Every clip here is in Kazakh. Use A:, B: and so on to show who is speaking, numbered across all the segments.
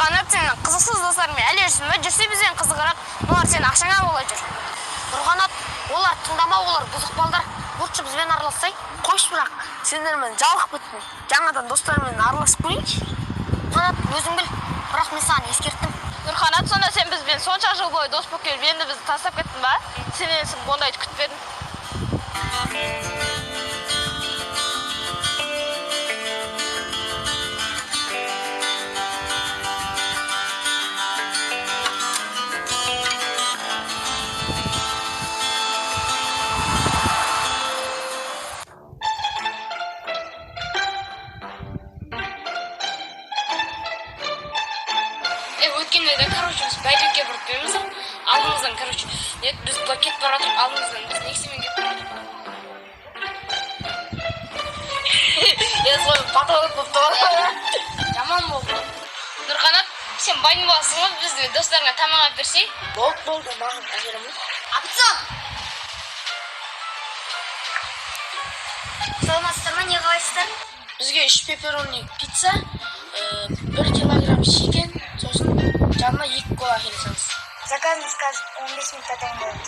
A: Нұрғанат, сен қызықсыз достармен әлі жүрсің бе? Жүрсе бізбен қызығырақ, олар сен ақшаңа бола жүр.
B: Нұрғанат, олар тыңдама, олар бұзық балдар. Лучше бізбен аралассай.
A: Қош бірақ, сендермен жалығып біттім. Жаңадан достармен араласып көрейінші.
B: Нұрғанат, өзің біл, бірақ мен саған ескерттім.
A: Нұрғанат, сонда сен бізбен сонша жыл бойы дос болып келіп, енді бізді тастап кеттің ба? Сенен ондайды күтпедім. Өткенде де, біз бәйдекке бұрып береміз. Алдымыздан, біз кетіп бара жатырып, алдымыздан біз нексемен кетіп бара жатырып. Солай патолог болып тұр. Жаман болды. Нұрғанат, сен байдың баласың ғой, бізді достарыңа тамақ алып берсей?
B: Болды, маған әкелемін.
A: Апытсон!
B: Саламатсыздар ма, не қалайсыздар?
A: Бізге 3 пепперони пицца, 1 килограмм шикен, сосын жанына 2 кола әкелсеңіз.
B: Заказыңыз қазір 15 минутта дайын болады.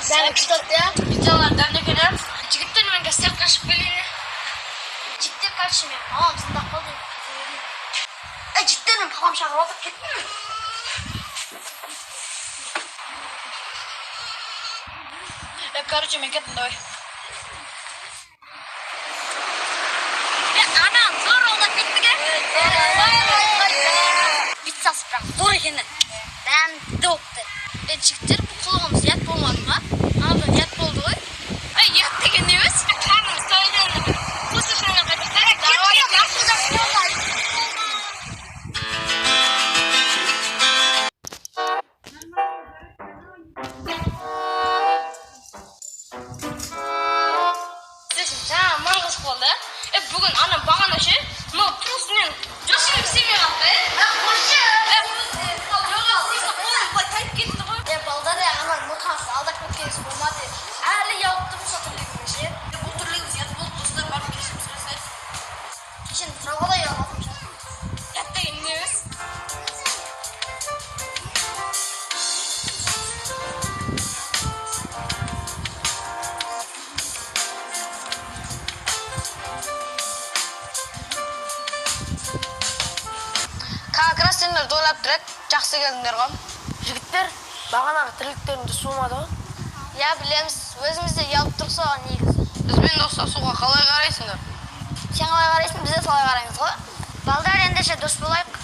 A: Дәмі күшті, я? Пиццалар дәмді келер. Жігіттер мен гастер қашып келейін.
B: Жігіттер қашып мен, мамам сындақ қалды. Жігіттер мен папам шағырып отырып кеттім.
A: Мен кеттім, давай.
B: Анам, зор олда кеттіге? Пиццасы бірақ зор екені. Дәмді опты.
A: Жігіттер, бұл құлығымыз ят болмады ма? Анадан ят болды ғой. Ят деген не өз? Қарнымыз тойды. Қосышыңа қайтып. Жаңа маңғыз болды. Бүгін анам бағана ше, мынау тұрысымен жошын істемей қалды.
B: Қошы!
A: Тайып кетті ғой.
B: Балдар анам мұтқансы алдап көткеніз болмады. Әлі яуыпты бұл сатырлығын ше.
A: Бұл түрлігіміз ят болды, достар барып кешім сұрасайды.
B: Кешен сұрауға да ұяладым ше.
A: Ят деген не өз? Как раз сендер дойлап тұрады, жақсы келдіңдер ғой.
B: Жігіттер, бағанағы тірліктерімді суымады ғой?
A: Я білеміз, өзімізде ялып тұрық соған негізі. Бізбен достасуға қалай қарайсыңдар?
B: Сен қалай қарайсың, біз де солай қараймыз ғой. Балдар ендеше дос болайық.